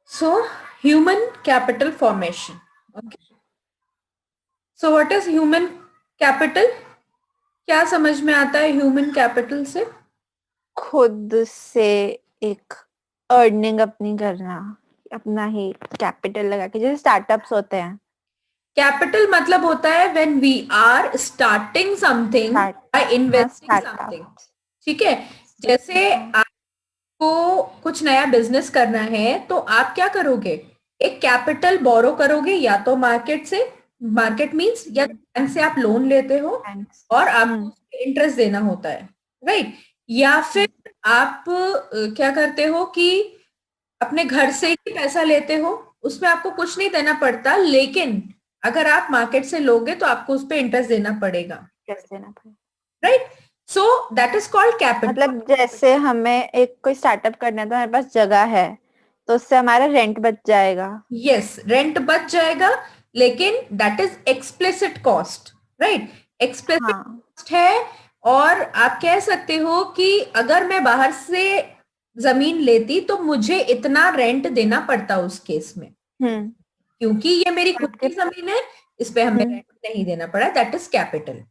So, human capital formation. Okay. So, what is human capital? क्या समझ में आता है ह्यूमन कैपिटल से? खुद से एक अर्निंग अपनी करना, अपना ही कैपिटल लगा के, जैसे स्टार्टअप्स होते हैं। कैपिटल मतलब होता है when we are starting something start by हाँ, इन्वेस्टिंग स्टार्टअप। समथिंग। ठीक है, जैसे हाँ। आपको कुछ नया बिजनेस करना है तो आप क्या करोगे? एक कैपिटल बोरो करोगे, या तो मार्केट से, मार्केट मींस या बैंक से आप लोन लेते हो थैंक्स। और आपको इंटरेस्ट देना होता है, राइट? या फिर आप क्या करते हो कि अपने घर से ही पैसा लेते हो, उसमें आपको कुछ नहीं देना पड़ता, लेकिन अगर आप मार्केट से लोगे तो आपको उस पर इंटरेस्ट देना पड़ेगा, कैसे देना पड़े। Right? So that is called capital. मतलब जैसे हमें एक कोई स्टार्टअप करना है तो हमारे पास जगह है, तो उससे हमारा रेंट बच जाएगा। यस, रेंट बच जाएगा, लेकिन that is explicit cost, right? Explicit हाँ। कॉस्ट है। और आप कह सकते हो कि अगर मैं बाहर से जमीन लेती तो मुझे इतना रेंट देना पड़ता उस केस में, हम्म। क्योंकि ये मेरी खुद आपके की जमीन है, इस पे हमें हम्म रेंट नहीं देना पड़ा। That is capital.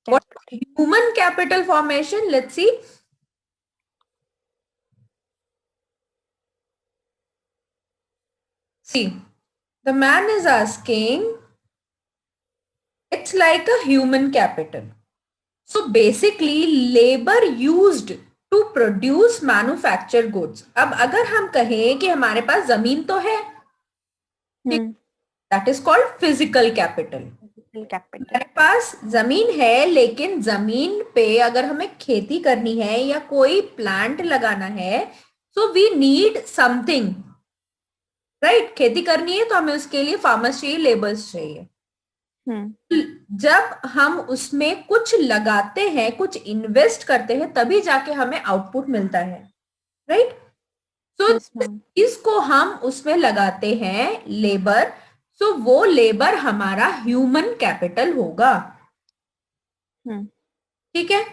What capital. Human capital formation? Let's see. See, the man is asking, it's like a human capital. So basically labor used to produce manufacture goods. अब अगर हम कहें कि हमारे पास जमीन तो है, hmm that is called physical capital. Capital. हमारे पास जमीन है, लेकिन जमीन पे अगर हमें खेती करनी है या कोई प्लांट लगाना है, so we need something, right? खेती करनी है तो हमें उसके लिए फार्मर्स चाहिए, लेबर्स चाहिए। हम्म जब हम उसमें कुछ लगाते हैं, कुछ इन्वेस्ट करते हैं, तभी जाके हमें आउटपुट मिलता है, राइट? So yes ma'am. इसको हम उसमें लगाते हैं लेबर, सो वो लेबर हमारा ह्यूमन कैपिटल होगा। हम्म ठीक है,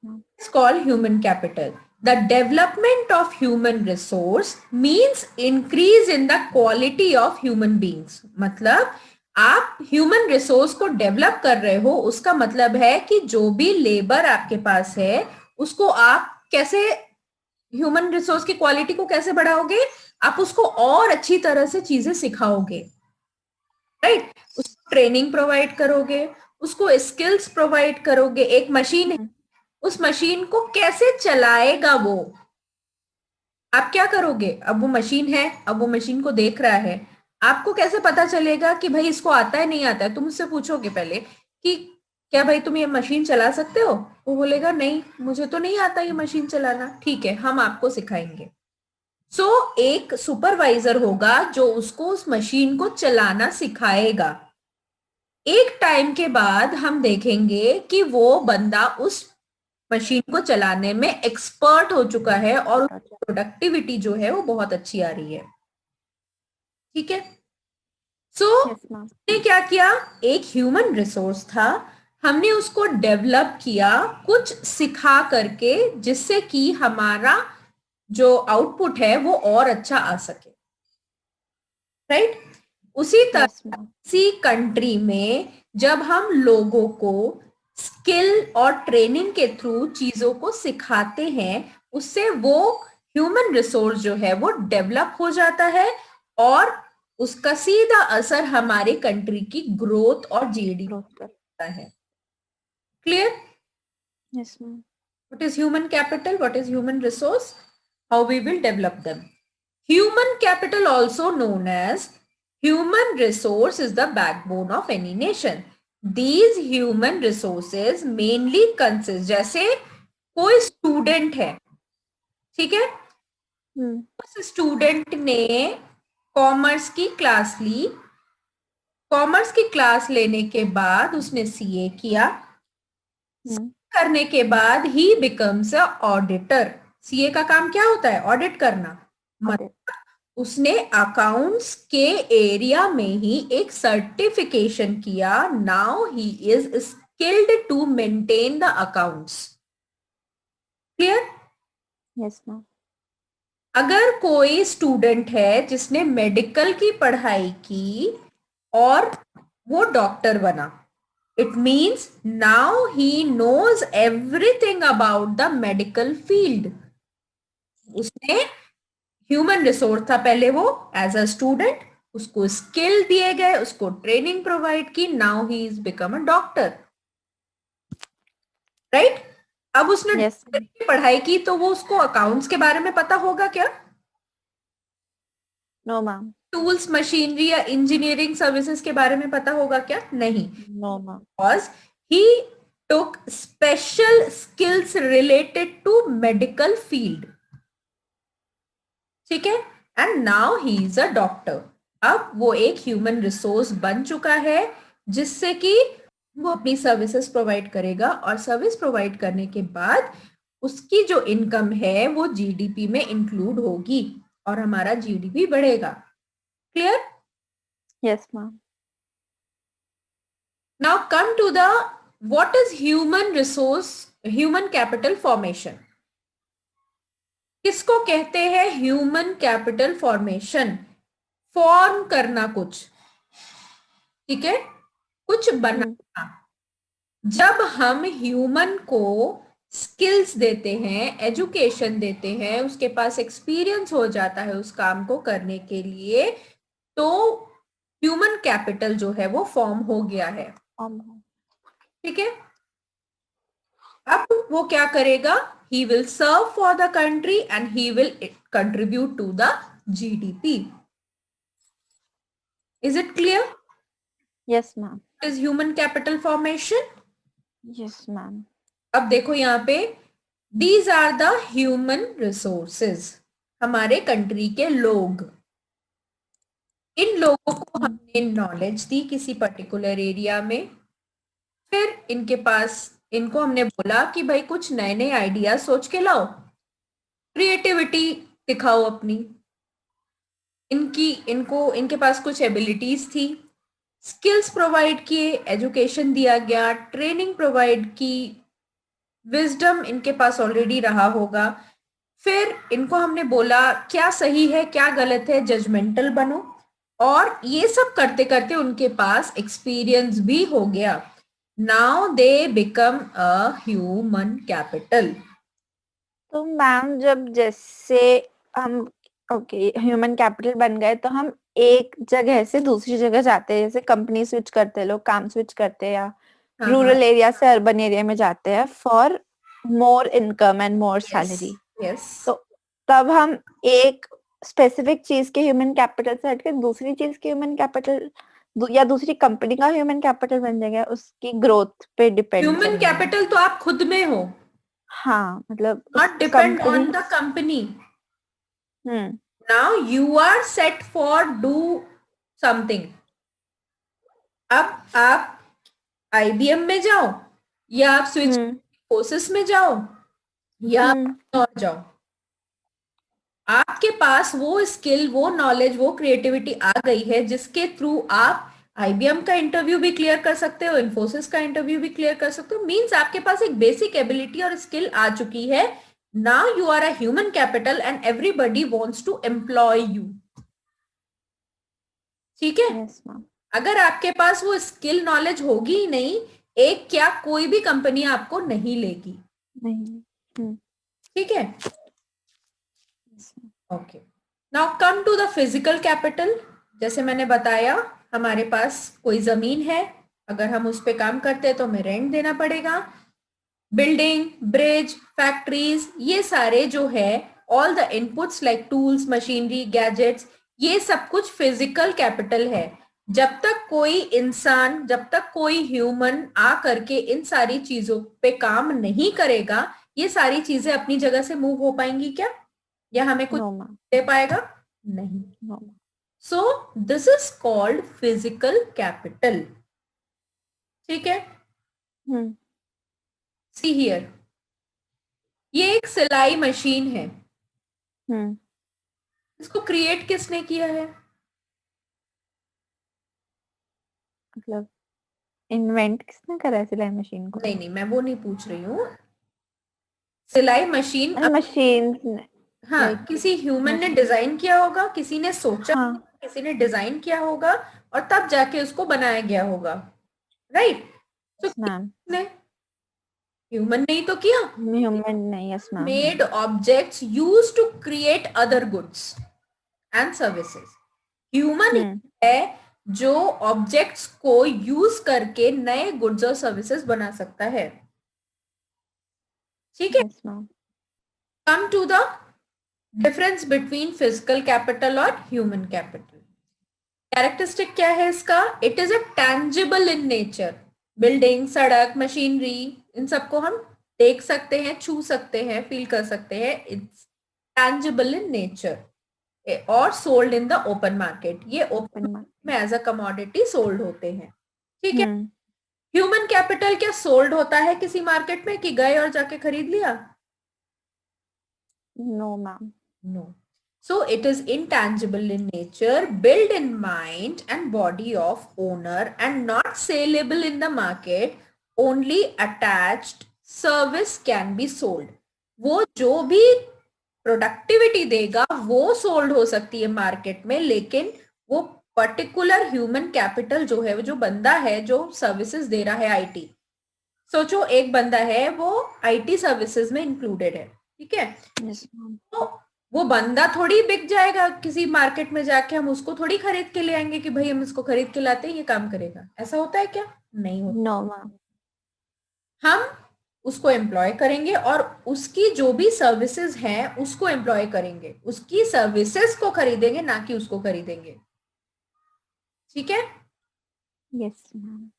it's called human capital. The development of human resource means increase in the quality of human beings. मतलब आप ह्यूमन रिसोर्स को डेवलप कर रहे हो, उसका मतलब है कि जो भी लेबर आपके पास है उसको आप कैसे, ह्यूमन रिसोर्स की क्वालिटी को कैसे बढ़ाओगे? आप उसको और अच्छी तरह से चीजें सिखाओगे, राइट? उसको ट्रेनिंग प्रोवाइड करोगे, उसको स्किल्स प्रोवाइड करोगे। एक मशीन है, उस मशीन को कैसे चलाएगा वो, आप क्या करोगे? अब वो मशीन है, अब वो मशीन को देख रहा है, आपको कैसे पता चलेगा कि भाई इसको आता है नहीं आता है? तुम उससे पूछोगे पहले कि क्या भाई तुम ये मशीन चला सकते हो? वो बोलेगा नहीं, मुझे तो नहीं आता ये मशीन चलाना। ठीक है, हम आपको सिखाएंगे। सो एक सुपरवाइजर होगा जो उसको उस मशीन को चलाना सिखाएगा। एक टाइम के बाद हम देखेंगे कि वो बंदा उस मशीन को चलाने में एक्सपर्ट हो चुका है और प्रोडक्टिविटी जो है वो बहुत अच्छी आ रही है। ठीक है, सो यस मैम। ने क्या किया? एक ह्यूमन रिसोर्स था, हमने उसको डेवलप किया कुछ सिखा करके, जिससे कि हमारा जो आउटपुट है वो और अच्छा आ सके, राइट? उसी यस तरह मैम। किसी कंट्री में जब हम लोगों को स्किल और ट्रेनिंग के थ्रू चीजों को सिखाते हैं, उससे वो ह्यूमन रिसोर्स जो है वो डेवलप हो जाता है, और उसका सीधा असर हमारे कंट्री की ग्रोथ और जीडीपी ग्रोथ पर। होता है। Clear? Yes ma'am. What is human capital? What is human resource? How we will develop them. Human capital, also known as human resource, is the backbone of any nation. These human resources mainly consist, जैसे कोई student है, ठीक है, हम्म उस student ने commerce की class ली, commerce की class लेने के बाद उसने सीए किया, हम्म करने के बाद ही बिकम्स अ ऑडिटर। सीए का काम क्या होता है? ऑडिट करना। ऑडिट। मतलब उसने अकाउंट्स के एरिया में ही एक सर्टिफिकेशन किया। Now he is skilled to maintain the accounts. Clear? Yes ma'am. अगर कोई स्टूडेंट है जिसने मेडिकल की पढ़ाई की और वो डॉक्टर बना, it means now he knows everything about the medical field. उसने ह्यूमन रिसोर्स था पहले वो एज अ स्टूडेंट, उसको स्किल दिए गए, उसको ट्रेनिंग प्रोवाइड की, now he is become a doctor, right. अब उसने यस डॉक्टर की पढ़ाई की तो वो उसको अकाउंट्स के बारे में पता होगा क्या? No ma'am. टूल्स मशीनरी या इंजीनियरिंग सर्विसेज के बारे में पता होगा क्या? नहीं. No ma'am. Because he took special skills related to medical field. ठीक है. And now he is a doctor. अब वो एक ह्यूमन रिसोर्स बन चुका है जिससे कि वो अपनी सर्विसेज प्रोवाइड करेगा, और सर्विस प्रोवाइड करने के बाद उसकी जो इनकम है वो जीडीपी में इंक्लूड होगी और हमारा जीडीपी बढ़ेगा. Clear? Yes ma'am. Now come to the what is human capital formation. किसको कहते हैं ह्यूमन कैपिटल फॉर्मेशन? फॉर्म करना कुछ, ठीक है, कुछ बनाना. जब हम ह्यूमन को स्किल्स देते हैं, एजुकेशन देते हैं, उसके पास एक्सपीरियंस हो जाता है उस काम को करने के लिए, तो ह्यूमन कैपिटल जो है वो फॉर्म हो गया है. ठीक है. अब वो क्या करेगा? He will serve for the country and he will contribute to the GDP. Is it clear? Yes ma'am. Is human capital formation. Yes ma'am. अब देखो यहाँ पे, these are the human resources, हमारे कंट्री के लोग. इन लोगों को हमने नॉलेज दी किसी पर्टिकुलर एरिया में, फिर इनके पास, इनको हमने बोला कि भाई कुछ नए नए आइडिया सोच के लाओ, क्रिएटिविटी दिखाओ अपनी. इनके पास कुछ एबिलिटीज थी, स्किल्स प्रोवाइड किए, एजुकेशन दिया गया, ट्रेनिंग प्रोवाइड की, विजडम इनके पास ऑलरेडी रहा होगा. फिर इनको हमने बोला क्या सही है क्या गलत है, जजमेंटल बनो, और ये सब करते करते उनके पास एक्सपीरियंस भी हो गया. Now they become a human capital. तो मैम जब जैसे हम ओके ह्यूमन कैपिटल बन गए तो हम एक जगह से दूसरी जगह जाते हैं, जैसे कंपनी स्विच करते हैं, लोग काम स्विच करते हैं, या रूरल एरिया से अर्बन एरिया में जाते हैं for more income and more salary. Yes. तो तब हम एक स्पेसिफिक चीज के ह्यूमन कैपिटल से हटके दूसरी चीज के ह्यूमन कैपिटल या दूसरी कंपनी का ह्यूमन कैपिटल बन जाएगा, उसकी ग्रोथ पे डिपेंड ह्यूमन कैपिटल तो आप खुद में हो, हाँ मतलब not depend on the company. Now you are set for do something. अब आप IBM में जाओ, या आप स्विच फोर्सेस में जाओ, या आप और जाओ, आपके पास वो स्किल, वो नॉलेज, वो क्रिएटिविटी आ गई है जिसके थ्रू आप IBM का इंटरव्यू भी क्लियर कर सकते हो, इन्फोसिस का इंटरव्यू भी क्लियर कर सकते हो. मींस आपके पास एक बेसिक एबिलिटी और स्किल आ चुकी है. Now you are a human capital and everybody wants to employ you. ठीक है. Yes, ma'am. अगर आपके पास वो स्किल नॉलेज होगी ही नहीं, एक क्या कोई भी कंपनी आपको नहीं लेगी. नहीं. ठीक है. Okay. Now come to the physical capital. जैसे मैंने बताया, हमारे पास कोई जमीन है, अगर हम उस पर काम करते हैं तो हमें रेंट देना पड़ेगा. बिल्डिंग, ब्रिज, फैक्ट्रीज, ये सारे जो है, all the inputs like tools, machinery, gadgets, ये सब कुछ फिजिकल कैपिटल है. जब तक कोई इंसान, जब तक कोई ह्यूमन आ करके इन सारी चीजों पे काम नहीं करेगा, ये सारी चीजें अपनी जगह से मूव हो पाएंगी क्या, या हमें कुछ दे पाएगा? नहीं. So this is called physical capital. ठीक है. सी हियर, ये एक सिलाई मशीन है. इसको क्रिएट किसने किया है? मतलब इन्वेंट किसने करा है सिलाई मशीन को? नहीं, मैं वो नहीं पूछ रही हूँ. सिलाई मशीन मशीन. हाँ, Like, किसी ह्यूमन ने डिजाइन किया होगा, किसी ने सोचा, हाँ किसी ने डिजाइन किया होगा और तब जाके उसको बनाया गया होगा, राइट? तो yes मैम किसने? ह्यूमन ने ही तो किया। ह्यूमन नहीं yes ma'am made objects use to create other goods and services. Human ही है जो ऑब्जेक्ट्स को यूज करके नए गुड्स और सर्विसेज बना सकता है। ठीक है, yes ma'am come to the difference between physical capital और ह्यूमन कैपिटल। कैरेक्टरिस्टिक क्या है इसका? It is a tangible in nature. Building, सड़क, मशीनरी, इन सबको हम देख सकते हैं, छू सकते हैं, फील कर सकते हैं। इट्स टैंजिबल इन नेचर और sold in the open market. ये ओपन में एज अ कमोडिटी सोल्ड होते हैं। ठीक है। ह्यूमन कैपिटल क्या सोल्ड होता है किसी मार्केट में, कि गए और जाके खरीद लिया? No ma'am No. So it is intangible in nature, built in mind and body of owner and not saleable in the market. Only attached service can be sold. वो जो भी प्रोडक्टिविटी देगा वो सोल्ड हो सकती है मार्केट में, लेकिन वो पर्टिकुलर ह्यूमन कैपिटल जो है, वो जो बंदा है जो सर्विसेज दे रहा है, आईटी, सोचो एक बंदा है वो आईटी सर्विसेज में इंक्लूडेड है, ठीक है, यस मैम तो वो बंदा थोड़ी बिक जाएगा किसी मार्केट में जाके, हम उसको थोड़ी खरीद के ले आएंगे कि भाई हम इसको खरीद के लाते हैं ये काम करेगा। ऐसा होता है क्या? नहीं होता। नो मैम हम उसको एम्प्लॉय करेंगे और उसकी जो भी सर्विसेज हैं उसको एम्प्लॉय करेंगे, उसकी सर्विसेज को खरीदेंगे, ना कि उसको खरीदेंगे। ठीक है। यस मैम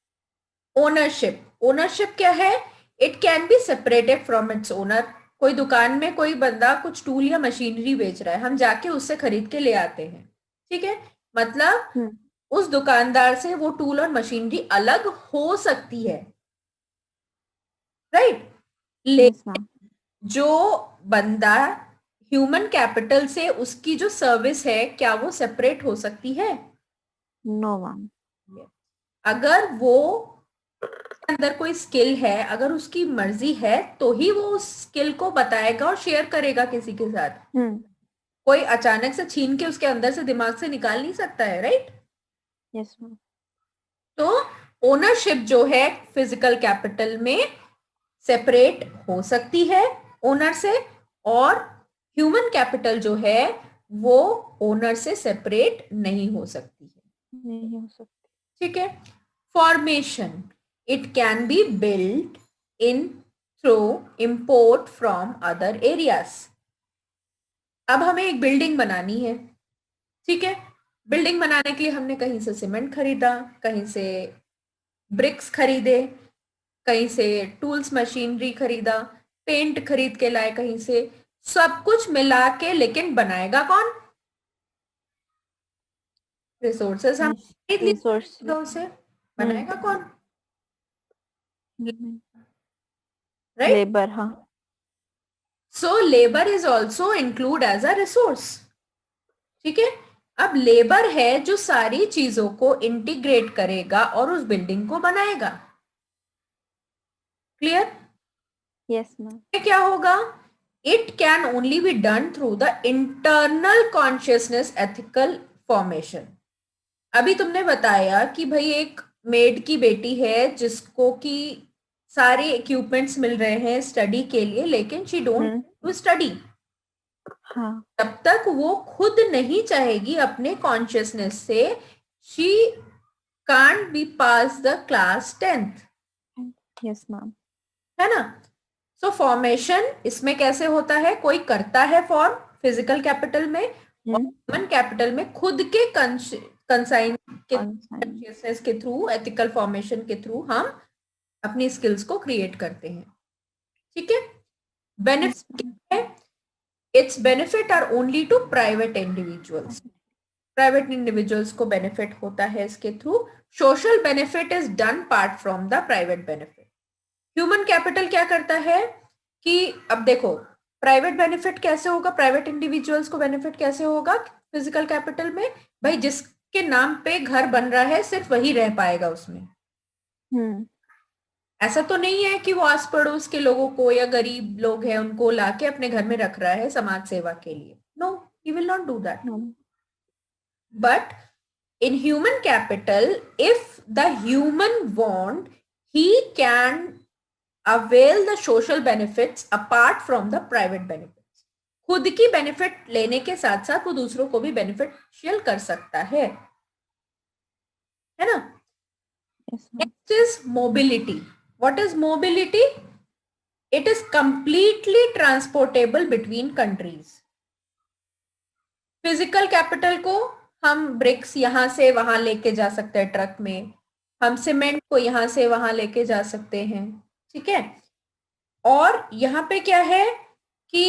ओनरशिप, ओनरशिप क्या है? It can be separated from its owner. कोई दुकान में कोई बंदा कुछ टूल या मशीनरी बेच रहा है, हम जाके उससे खरीद के ले आते हैं, ठीक है, मतलब उस दुकानदार से वो टूल और मशीनरी अलग हो सकती है, राइट? यस मैम जो बंदा ह्यूमन कैपिटल से उसकी जो सर्विस है, क्या वो सेपरेट हो सकती है? नो मैम अगर वो अंदर कोई स्किल है, अगर उसकी मर्जी है तो ही वो उस स्किल को बताएगा और शेयर करेगा किसी के साथ। कोई अचानक से छीन के उसके अंदर से दिमाग से निकाल नहीं सकता है, राइट? यस मैम तो ओनरशिप जो है फिजिकल कैपिटल में सेपरेट हो सकती है ओनर से, और ह्यूमन कैपिटल जो है वो ओनर से सेपरेट नहीं हो सकती है। नहीं हो सकती। ठीक है। Formation, it can be build in through import from other areas. अब हमें एक बिल्डिंग बनानी है, ठीक है, बिल्डिंग बनाने के लिए हमने कहीं से सीमेंट खरीदा, कहीं से ब्रिक्स खरीदे, कहीं से टूल्स मशीनरी खरीदा, पेंट खरीद के लाए कहीं से, सब कुछ मिला के, लेकिन बनाएगा कौन? रिसोर्सेस हम खरीद लिए, उसे बनाएगा कौन? राइट? लेबर हाँ so labour is also include as a resource. ठीक है। अब लेबर है जो सारी चीजों को इंटीग्रेट करेगा और उस बिल्डिंग को बनाएगा। क्लियर? यस मैम क्या होगा? It can only be done through the internal consciousness ethical formation. अभी तुमने बताया कि भाई एक मेड की बेटी है जिसको कि सारे इक्विपमेंट्स मिल रहे हैं स्टडी के लिए, लेकिन शी डोंट स्टडी। हाँ तब तक वो खुद नहीं चाहेगी अपने कॉन्शियसनेस से, she can't be pass the class 10th। Yes ma'am है ना? सो फॉर्मेशन इसमें कैसे होता है? कोई करता है फॉर्म फिजिकल कैपिटल में, और ह्यूमन कैपिटल में खुद के कंसाइन के कॉन्शियसनेस के थ्रू, एथिकल फॉर्मेशन के थ्रू हम अपनी स्किल्स को क्रिएट करते हैं। ठीक है। बेनिफिट है, it's benefit are only to private individuals. Private individuals को बेनिफिट होता है इसके थ्रू। Social benefit is done part from the private benefit. Human capital क्या करता है कि अब देखो प्राइवेट बेनिफिट कैसे होगा, प्राइवेट इंडिविजुअल्स को बेनिफिट कैसे होगा फिजिकल कैपिटल में? भाई जिसके नाम पे घर बन रहा है सिर्फ वही रह पाएगा उसमें, ऐसा तो नहीं है कि वो आस पड़ोस के लोगों को या गरीब लोग हैं उनको लाके अपने घर में रख रहा है समाज सेवा के लिए. No, he will not do that. No. But in human capital, if the human want, he can avail the social benefits apart from the private benefits. खुद की बेनिफिट लेने के साथ साथ वो दूसरों को भी बेनिफिशियल कर सकता है ना. Yes, ma'am. Next is mobility. What is mobility? It is completely transportable between countries. Physical capital को हम ब्रिक्स यहां से वहां लेके जा सकते हैं ट्रक में, हम सीमेंट को यहां से वहां लेके जा सकते हैं, ठीक है. और यहाँ पे क्या है कि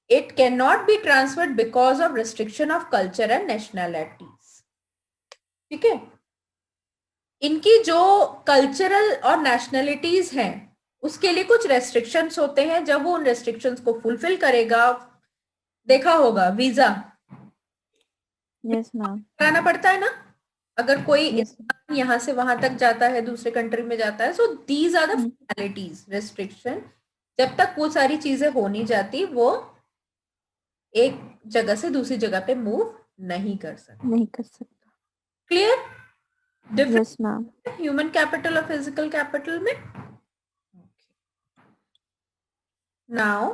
it can not be transferred because of restriction of culture and nationalities. ठीक है. इनकी जो कल्चरल और नेशनैलिटीज हैं उसके लिए कुछ रेस्ट्रिक्शंस होते हैं. जब वो उन रेस्ट्रिक्शंस को फुलफिल करेगा, देखा होगा वीजा Yes, ma'am. कराना पड़ता है ना अगर कोई Yes. इंसान यहाँ से वहां तक जाता है, दूसरे कंट्री में जाता है. So these are the formalities, restriction. जब तक वो सारी चीजें हो नहीं जाती वो एक जगह से दूसरी जगह पे मूव नहीं कर सकता. नहीं कर सकता. Clear? Yes, ma'am. Human capital और फिजिकल कैपिटल में. Now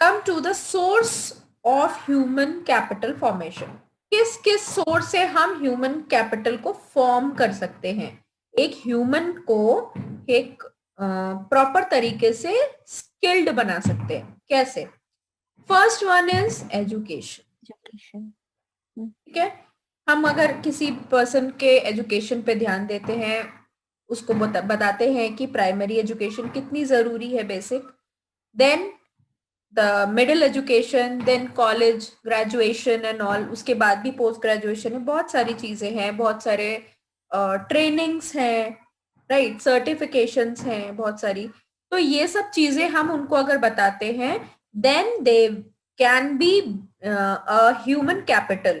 come to the source of human capital formation. किस किस सोर्स से हम ह्यूमन कैपिटल को फॉर्म कर सकते हैं, एक ह्यूमन को एक प्रॉपर तरीके से स्किल्ड बना सकते हैं. कैसे? First one is education. Education. ठीक है. हम अगर किसी पर्सन के एजुकेशन पे ध्यान देते हैं, उसको बताते हैं कि प्राइमरी एजुकेशन कितनी जरूरी है, basic, then the middle education, then college, graduation and all. उसके बाद भी पोस्ट ग्रेजुएशन है, बहुत सारी चीजें हैं, बहुत सारे ट्रेनिंग्स हैं, राइट, सर्टिफिकेशंस हैं बहुत सारी. तो ये सब चीजें हम उनको अगर बताते हैं, then they can be a human capital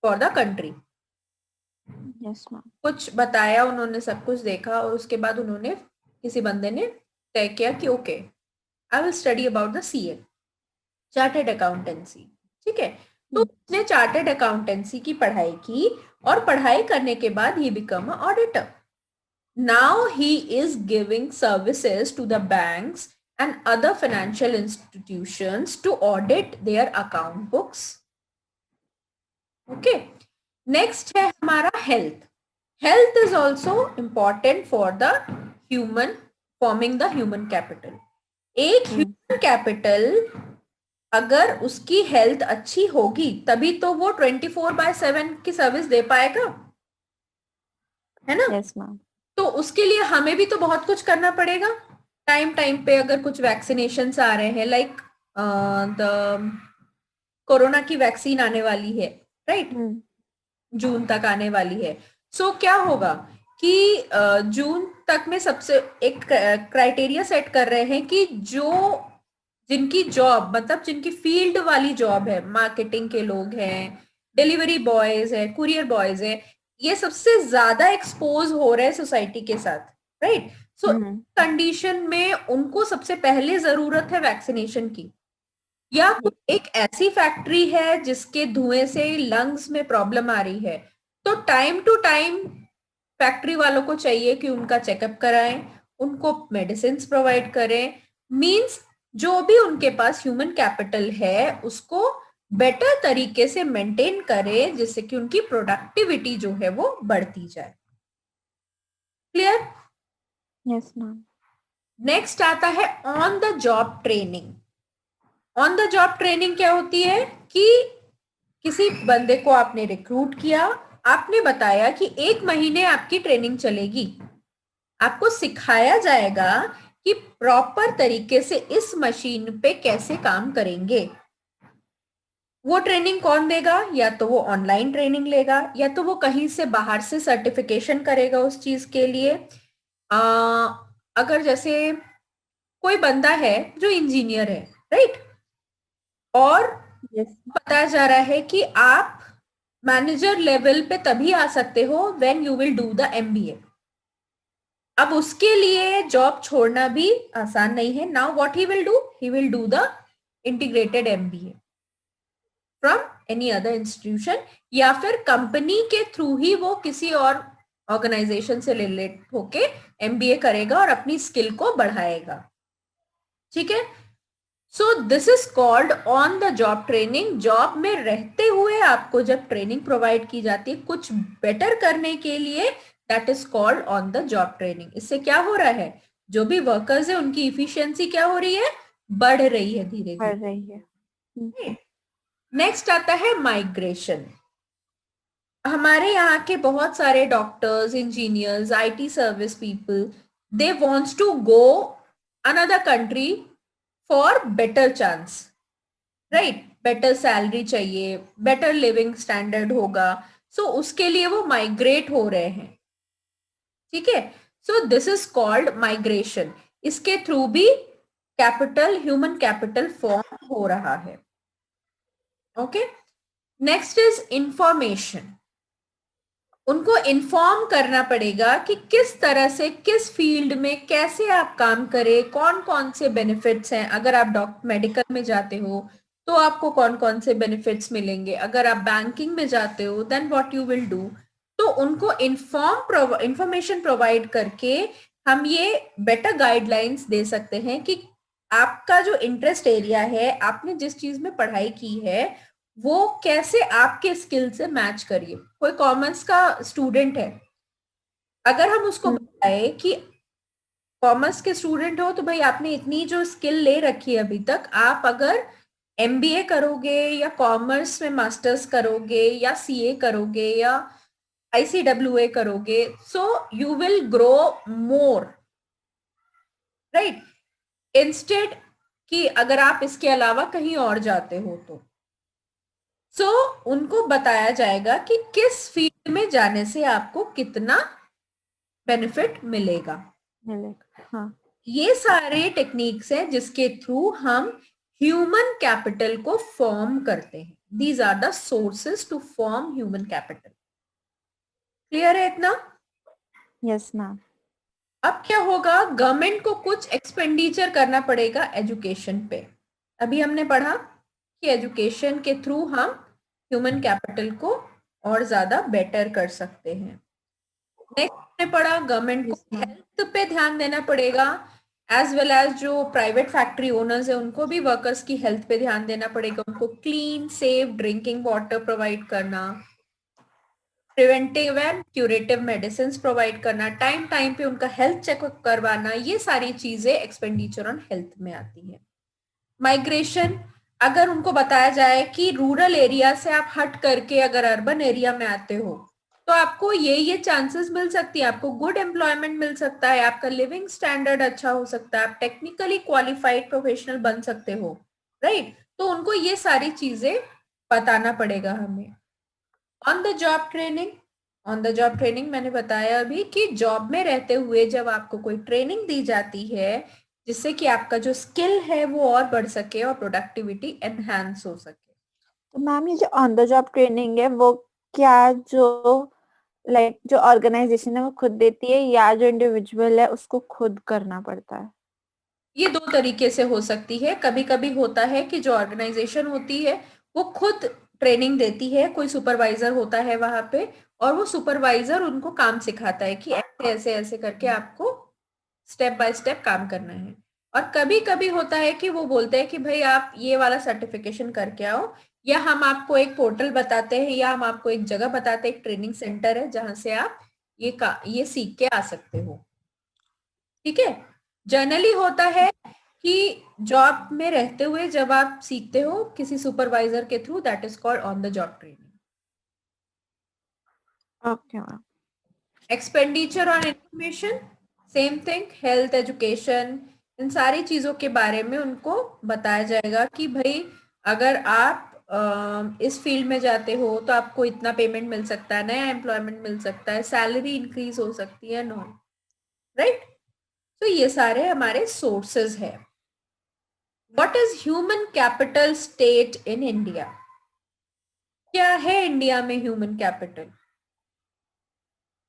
for the country. Yes, ma'am. कुछ बताया उन्होंने, सब कुछ देखा और उसके बाद उन्होंने, किसी बंदे ने तय किया कि okay, I will study about the CA, chartered accountancy. ठीक है. तो उसने चार्टर्ड अकाउंटेंसी की पढ़ाई की और पढ़ाई करने के बाद he become a auditor. Now he is giving services to the banks and other financial institutions to audit their account books. Okay. Next है हमारा health. Health is also important for the human, forming the human capital. एक human capital अगर उसकी health अच्छी होगी तभी तो वो 24/7 की सर्विस दे पाएगा, है ना. Yes, ma'am. तो उसके लिए हमें भी तो बहुत कुछ करना पड़ेगा. टाइम टाइम पे अगर कुछ वैक्सीनेशन आ रहे हैं, लाइक द कोरोना की वैक्सीन आने वाली है, राइट, जून तक आने वाली है. सो क्या होगा कि जून तक में सबसे एक क्राइटेरिया सेट कर रहे हैं कि जो जिनकी जॉब, मतलब जिनकी फील्ड वाली जॉब है, मार्केटिंग के लोग हैं, डिलीवरी बॉयज है, कुरियर बॉयज है, ये सबसे ज्यादा एक्सपोज हो रहे हैं सोसाइटी के साथ, राइट. सो कंडीशन में उनको सबसे पहले जरूरत है वैक्सीनेशन की. या एक ऐसी फैक्ट्री है जिसके धुएं से लंग्स में प्रॉब्लम आ रही है, तो टाइम टू टाइम फैक्ट्री वालों को चाहिए कि उनका चेकअप कराएं, उनको मेडिसिन प्रोवाइड करें. मींस जो भी उनके पास ह्यूमन कैपिटल है उसको बेटर तरीके से मेंटेन करें जिससे कि उनकी प्रोडक्टिविटी जो है वो बढ़ती जाए. क्लियर? Yes, ma'am. नेक्स्ट आता है on the job training. On the job training क्या होती है कि किसी बंदे को आपने रिक्रूट किया, आपने बताया कि 1 महीने आपकी ट्रेनिंग चलेगी, आपको सिखाया जाएगा कि प्रॉपर तरीके से इस मशीन पे कैसे काम करेंगे. वो ट्रेनिंग कौन देगा? या तो वो ऑनलाइन ट्रेनिंग लेगा या तो वो कहीं से बाहर से सर्टिफिकेशन करेगा उस चीज के लिए. अगर जैसे कोई बंदा है जो इंजीनियर है, राइट, और Yes. बताया जा रहा है कि आप मैनेजर लेवल पे तभी आ सकते हो when you will do the MBA. अब उसके लिए जॉब छोड़ना भी आसान नहीं है. Now what he will do the integrated MBA from any other institution, या फिर कंपनी के थ्रू ही वो किसी और ऑर्गेनाइजेशन से रिलेट होके एमबीए करेगा और अपनी स्किल को बढ़ाएगा. ठीक है. So this is called on the job training. Job में रहते हुए आपको जब ट्रेनिंग प्रोवाइड की जाती है कुछ बेटर करने के लिए, that is called on the job training. इससे क्या हो रहा है, जो भी वर्कर्स है उनकी इफिशियंसी क्या हो रही है, बढ़ रही है धीरे बढ़ धीरे. रही है. नेक्स्ट आता है माइग्रेशन. हमारे यहाँ के बहुत सारे doctors, engineers, IT service people, they wants to go another country for better chance, right. Better salary चाहिए, बेटर लिविंग स्टैंडर्ड होगा, सो उसके लिए वो माइग्रेट हो रहे हैं. ठीक है. So this is called migration. इसके थ्रू भी कैपिटल, ह्यूमन कैपिटल फॉर्म हो रहा है. ओके. Next is information. उनको इन्फॉर्म करना पड़ेगा कि किस तरह से, किस फील्ड में कैसे आप काम करें, कौन कौन से बेनिफिट्स हैं. अगर आप मेडिकल में जाते हो तो आपको कौन कौन से बेनिफिट्स मिलेंगे. अगर आप बैंकिंग में जाते हो then what you will do. तो उनको इंफॉर्मेशन प्रोवाइड करके हम ये बेटर गाइडलाइंस दे सकते हैं कि आपका जो इंटरेस्ट एरिया है, आपने जिस चीज में पढ़ाई की है, वो कैसे आपके स्किल से मैच करिए. कोई कॉमर्स का स्टूडेंट है, अगर हम उसको बताए कि कॉमर्स के स्टूडेंट हो तो भाई आपने इतनी जो स्किल ले रखी है अभी तक, आप अगर एमबीए करोगे या कॉमर्स में मास्टर्स करोगे या सीए करोगे या आईसीडब्ल्यूए करोगे, so you will grow more, right. Instead कि अगर आप इसके अलावा कहीं और जाते हो तो उनको बताया जाएगा कि किस फील्ड में जाने से आपको कितना बेनिफिट मिलेगा. हाँ. ये सारे टेक्निक्स हैं जिसके थ्रू हम ह्यूमन कैपिटल को फॉर्म करते हैं. These are the sources to form human capital. Clear है इतना? Yes ma'am. अब क्या होगा, गवर्नमेंट को कुछ एक्सपेंडिचर करना पड़ेगा एजुकेशन पे. अभी हमने पढ़ा कि एजुकेशन के थ्रू हम ह्यूमन कैपिटल को और ज्यादा बेटर कर सकते हैं. नेक्स्ट हमने पढ़ा गवर्नमेंट को हेल्थ पे ध्यान देना पड़ेगा, एज वेल एज जो प्राइवेट फैक्ट्री ओनर्स है उनको भी वर्कर्स की हेल्थ पे ध्यान देना पड़ेगा. उनको clean safe drinking water provide करना, preventive and curative medicine provide करना, टाइम टाइम पे उनका हेल्थ चेकअप करवाना, ये सारी चीजें एक्सपेंडिचर ऑन हेल्थ में आती है. माइग्रेशन, अगर उनको बताया जाए कि रूरल एरिया से आप हट करके अगर अर्बन एरिया में आते हो तो आपको ये चांसेस मिल सकती है, आपको गुड एम्प्लॉयमेंट मिल सकता है, आपका लिविंग स्टैंडर्ड अच्छा हो सकता है, आप टेक्निकली क्वालिफाइड प्रोफेशनल बन सकते हो, राइट. तो उनको ये सारी चीजें बताना पड़ेगा हमें. On the job training, on the job training मैंने बताया अभी कि जॉब में रहते हुए जब आपको कोई ट्रेनिंग दी जाती है जिससे कि आपका जो स्किल है वो और बढ़ सके और प्रोडक्टिविटी एनहांस हो सके. तो मैम ये जो ऑन द जॉब ट्रेनिंग है वो क्या, जो लाइक जो ऑर्गेनाइजेशन है वो खुद देती है या जो इंडिविजुअल है उसको खुद करना पड़ता है? ये दो तरीके से हो सकती है. कभी कभी होता है कि जो ऑर्गेनाइजेशन होती है वो खुद ट्रेनिंग देती है, कोई सुपरवाइजर होता है वहां पे और वो सुपरवाइजर उनको काम सिखाता है कि ऐसे ऐसे ऐसे करके आपको स्टेप बाय स्टेप काम करना है. और कभी कभी होता है कि वो बोलते हैं कि भाई आप ये वाला सर्टिफिकेशन करके आओ, या हम आपको एक पोर्टल बताते हैं, या हम आपको एक जगह बताते हैं, एक ट्रेनिंग सेंटर है जहां से आप ये सीख के आ सकते हो. ठीक है. जनरली होता है कि जॉब में रहते हुए जब आप सीखते हो किसी सुपरवाइजर के through, that is called on the job training. Okay ma'am. Expenditure on information, same thing. Health, education, इन सारी चीजों के बारे में उनको बताया जाएगा कि भाई अगर आप इस फील्ड में जाते हो तो आपको इतना पेमेंट मिल सकता है, नया एम्प्लॉयमेंट मिल सकता है, सैलरी इंक्रीज हो सकती है, नो, राइट. तो ये सारे हमारे सोर्सेज है. What is human capital state in India? क्या है इंडिया में human capital?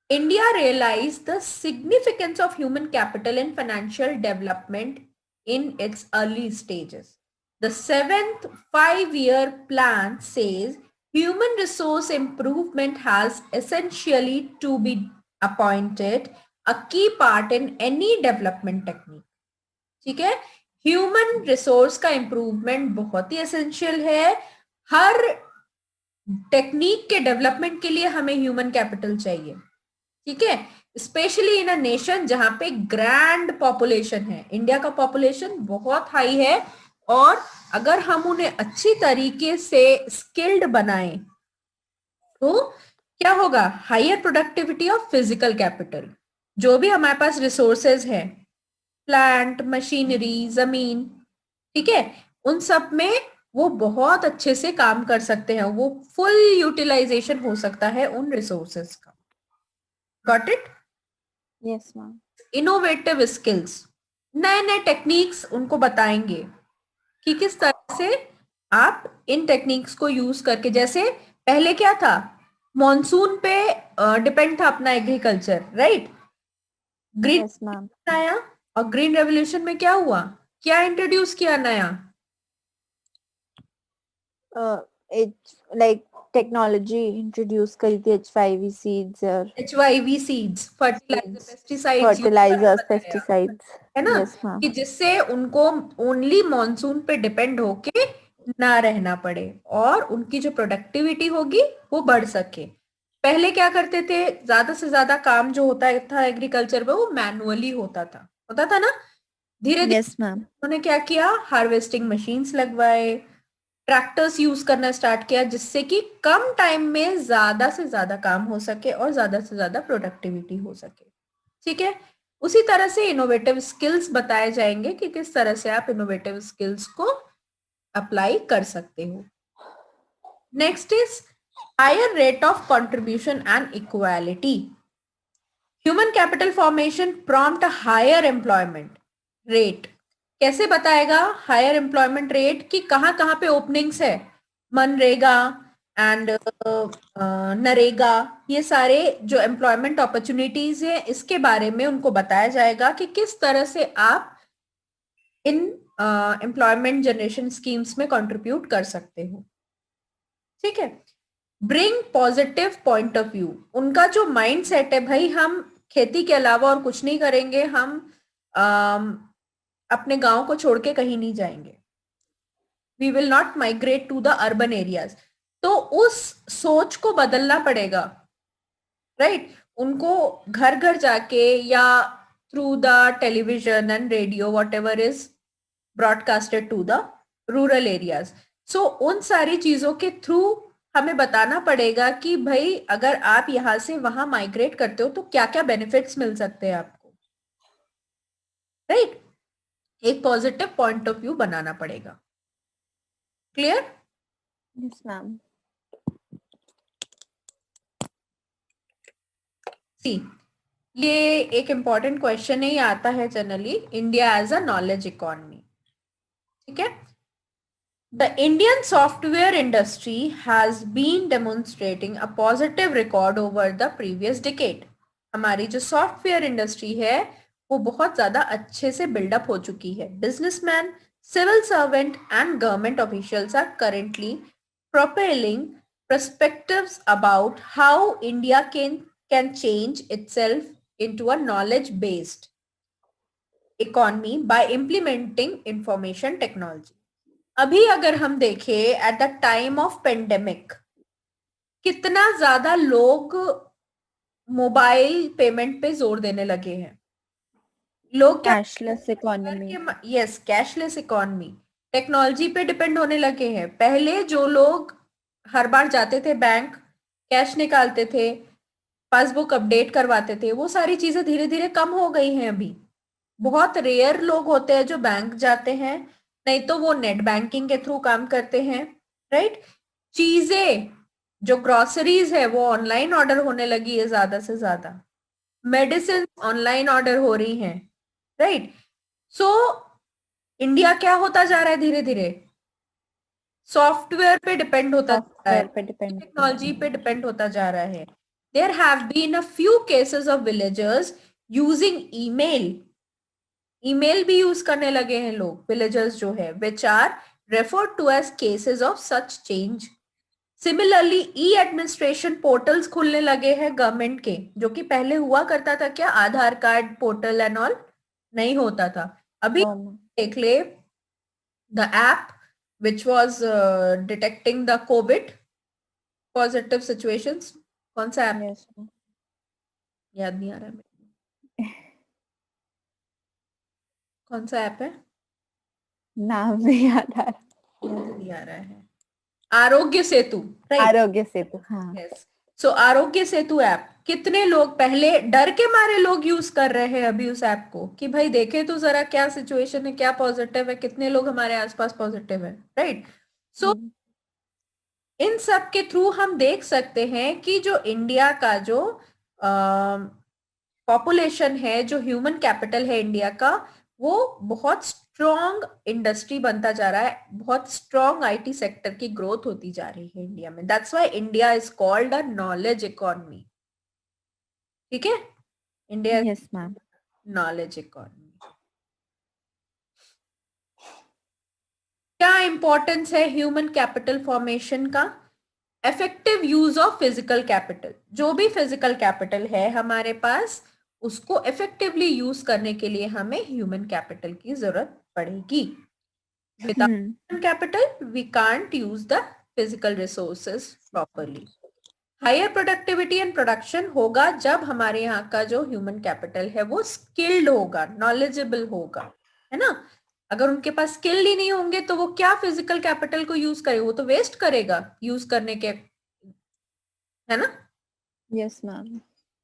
India realized the significance of human capital in financial development in its early stages. The seventh five-year plan says human resource improvement has essentially to be appointed a key part in any development technique. ठीक है, human resource का improvement बहुत ही essential है. हर technique के development के लिए हमें human capital चाहिए. ठीक है, स्पेशली इन अ नेशन जहां पे ग्रैंड पॉपुलेशन है. इंडिया का पॉपुलेशन बहुत हाई है और अगर हम उन्हें अच्छी तरीके से स्किल्ड बनाएं तो क्या होगा, higher productivity of physical capital. जो भी हमारे पास रिसोर्सेज है, प्लांट, मशीनरी, जमीन, ठीक है, उन सब में वो बहुत अच्छे से काम कर सकते हैं. वो फुल यूटिलाइजेशन हो सकता है उन रिसोर्सेज का. Got it? Yes ma'am. Innovative skills, नए नए टेक्निक्स उनको बताएंगे कि किस तरह से आप इन टेक्निक्स को यूज करके, जैसे पहले क्या था, मॉनसून पे डिपेंड था अपना agriculture, right? Green yes ma'am. आया और ग्रीन रेवोल्यूशन में क्या हुआ, क्या इंट्रोड्यूस किया नया? It's like टेक्नोलॉजी इंट्रोड्यूस करी थी, H5V सीड्स और HYV seeds, fertiliser, pesticides, fertilisers, pesticides. है ना, यस मैम. कि जिससे उनको ओनली मॉनसून पे डिपेंड होके ना रहना पड़े और उनकी जो प्रोडक्टिविटी होगी वो बढ़ सके. पहले क्या करते थे, ज्यादा से ज्यादा काम जो होता था एग्रीकल्चर में वो मैनुअली होता था ना. धीरे धीरे यस मैम. उन्होंने क्या किया, हार्वेस्टिंग मशीन्स लगवाए, ट्रैक्टर्स यूज करना स्टार्ट किया, जिससे कि कम टाइम में ज्यादा से ज्यादा काम हो सके और ज्यादा से ज्यादा प्रोडक्टिविटी हो सके. ठीक है, उसी तरह से इनोवेटिव स्किल्स बताए जाएंगे कि किस तरह से आप इनोवेटिव स्किल्स को अप्लाई कर सकते हो. Next is higher rate of contribution and equality. Human capital formation prompt higher employment rate. कैसे बताएगा हायर एम्प्लॉयमेंट रेट, कि कहाँ कहाँ पे ओपनिंग्स है, मनरेगा एंड नरेगा, ये सारे जो एम्प्लॉयमेंट अपॉर्चुनिटीज है इसके बारे में उनको बताया जाएगा कि किस तरह से आप इन एम्प्लॉयमेंट जनरेशन स्कीम्स में कंट्रीब्यूट कर सकते हो. ठीक है, bring positive point of view. उनका जो माइंड सेट है, भाई हम खेती के अलावा और कुछ नहीं करेंगे, हम अपने गांव को छोड़ के कहीं नहीं जाएंगे, we will not migrate to the urban areas. तो उस सोच को बदलना पड़ेगा, राइट? उनको घर घर जाके या through the television and radio whatever is broadcasted to the rural areas, so उन सारी चीजों के थ्रू हमें बताना पड़ेगा कि भाई अगर आप यहां से वहां माइग्रेट करते हो तो क्या क्या बेनिफिट्स मिल सकते हैं आपको, राइट? एक पॉजिटिव पॉइंट ऑफ व्यू बनाना पड़ेगा. क्लियर? Yes ma'am. सी, ये एक इंपॉर्टेंट क्वेश्चन ही आता है generally, India as a knowledge economy. ठीक है, the Indian software industry has been demonstrating a positive record over the previous decade. हमारी जो सॉफ्टवेयर इंडस्ट्री है वो बहुत ज्यादा अच्छे से बिल्डअप हो चुकी है. Businessman, civil servant and government officials are currently propelling perspectives about how India can change itself into a knowledge-based economy by implementing information technology. अभी अगर हम देखें eight the time of pandemic, कितना ज्यादा लोग मोबाइल पेमेंट पे जोर देने लगे हैं. लोग क्या, cashless economy. Yes, cashless economy, technology पे डिपेंड होने लगे हैं. पहले जो लोग हर बार जाते थे बैंक, कैश निकालते थे, पासबुक अपडेट करवाते थे, वो सारी चीजें धीरे धीरे कम हो गई हैं. अभी बहुत रेयर लोग होते हैं जो बैंक जाते हैं, नहीं तो वो नेट बैंकिंग के थ्रू काम करते हैं, राइट? चीजें जो ग्रोसरीज है वो ऑनलाइन ऑर्डर होने लगी है ज्यादा से ज्यादा, मेडिसिन ऑनलाइन ऑर्डर हो रही हैं, राइट? सो इंडिया क्या होता जा रहा है, धीरे धीरे सॉफ्टवेयर पे डिपेंड होता जा रहा है, सॉफ्टवेयर पे डिपेंड. टेक्नोलॉजी पे डिपेंड होता जा रहा है. there have been a few cases of villagers using email भी यूज करने लगे हैं लोग, villagers जो है, which are referred to as cases of such change. Similarly E administration portals खुलने लगे हैं गवर्नमेंट के, जो कि पहले हुआ करता था क्या, आधार कार्ड पोर्टल एंड ऑल नहीं होता था. अभी देख ले, the app which was detecting the Covid positive situations, कौन सा ऐप, Yes, याद नहीं आ रहा है मेरे को. कौन सा ऐप है, नाम नहीं याद आ रहा. याद नहीं आ रहा है. आरोग्य सेतु, राइट. आरोग्य सेतु, हाँ. यस. सो आरोग्य सेतु ऐप, कितने लोग पहले डर के मारे लोग यूज कर रहे हैं अभी उस ऐप को, कि भाई देखे तो जरा क्या सिचुएशन है, क्या पॉजिटिव है, कितने लोग हमारे आसपास पॉजिटिव है, राइट. सो इन सब के थ्रू हम देख सकते हैं कि जो इंडिया का जो पॉपुलेशन है, जो ह्यूमन कैपिटल है इंडिया का, वो बहुत स्ट्रॉन्ग इंडस्ट्री बनता जा रहा है, बहुत स्ट्रॉन्ग आईटी सेक्टर की ग्रोथ होती जा रही है इंडिया में. That's why India is called a knowledge economy. ठीक है, India yes ma'am. Knowledge economy. क्या इंपॉर्टेंस है ह्यूमन कैपिटल फॉर्मेशन का? Effective use of physical capital. जो भी फिजिकल कैपिटल है हमारे पास, उसको इफेक्टिवली यूज करने के लिए हमें ह्यूमन कैपिटल की जरूरत पड़ेगी. Without human capital we can't use the physical resources properly. Higher productivity and production होगा जब हमारे यहाँ का जो ह्यूमन कैपिटल है वो स्किल्ड होगा, नॉलेजेबल होगा, है ना. अगर उनके पास स्किल ही नहीं होंगे तो वो क्या फिजिकल कैपिटल को यूज करेगा, वो तो वेस्ट करेगा यूज करने के, है ना. Yes ma'am.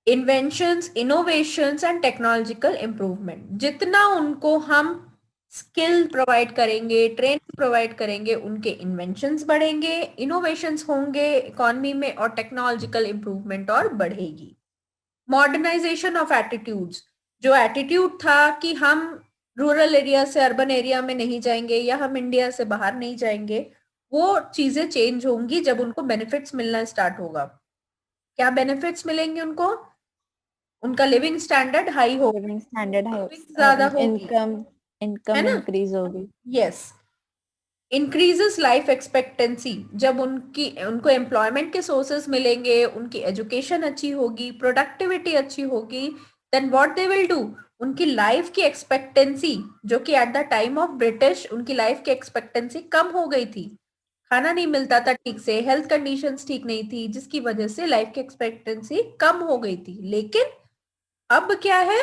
Inventions, innovations and technological improvement, जितना उनको हम स्किल प्रोवाइड करेंगे, ट्रेनिंग प्रोवाइड करेंगे, उनके इन्वेंशंस बढ़ेंगे, इनोवेशंस होंगे इकोनॉमी में, और टेक्नोलॉजिकल इंप्रूवमेंट और बढ़ेगी. मॉडर्नाइजेशन ऑफ एटीट्यूड्स, जो एटीट्यूड था कि हम रूरल एरिया से अर्बन एरिया में नहीं जाएंगे या हम इंडिया से बाहर नहीं जाएंगे, वो चीजें चेंज होंगी जब उनको बेनिफिट्स मिलना स्टार्ट होगा. क्या बेनिफिट्स मिलेंगे उनको? उनका लिविंग स्टैंडर्ड हाई होगा, लिविंग स्टैंडर्ड ज्यादा है, होगी, इनकम है ना? इंक्रीज होगी. यस. इंक्रीजेस लाइफ एक्सपेक्टेंसी, जब उनको एम्प्लॉयमेंट के सोर्सेज मिलेंगे, उनकी एजुकेशन अच्छी होगी, प्रोडक्टिविटी अच्छी होगी, then what they will do, उनकी लाइफ की एक्सपेक्टेंसी, जो कि at the time of British उनकी लाइफ की एक्सपेक्टेंसी कम हो गई थी, खाना नहीं मिलता था ठीक से, हेल्थ कंडीशंस ठीक नहीं थी, जिसकी वजह से लाइफ की एक्सपेक्टेंसी कम हो गई थी. लेकिन अब क्या है,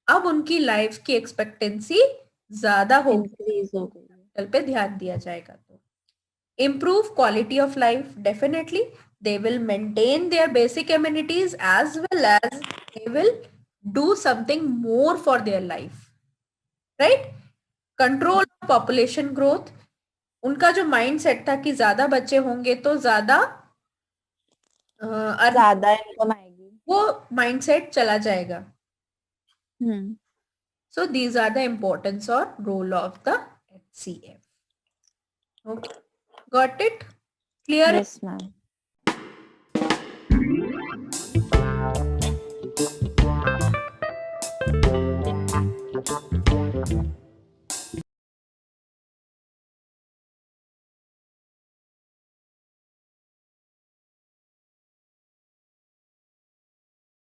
अब उनकी लाइफ की एक्सपेक्टेंसी ज्यादा होगी, इंक्रीज हो गई. पे ध्यान दिया जाएगा. तो improve quality of life, definitely they will maintain their basic amenities as well as they will do something more for their life, right. Control population growth, उनका जो माइंड सेट था कि ज्यादा बच्चे होंगे तो ज्यादा ज्यादा इनकम आएगी, वो माइंड सेट चला जाएगा. हम्म. So these are the importance or role of the HCF. Okay, got it? Clear? Yes, ma'am.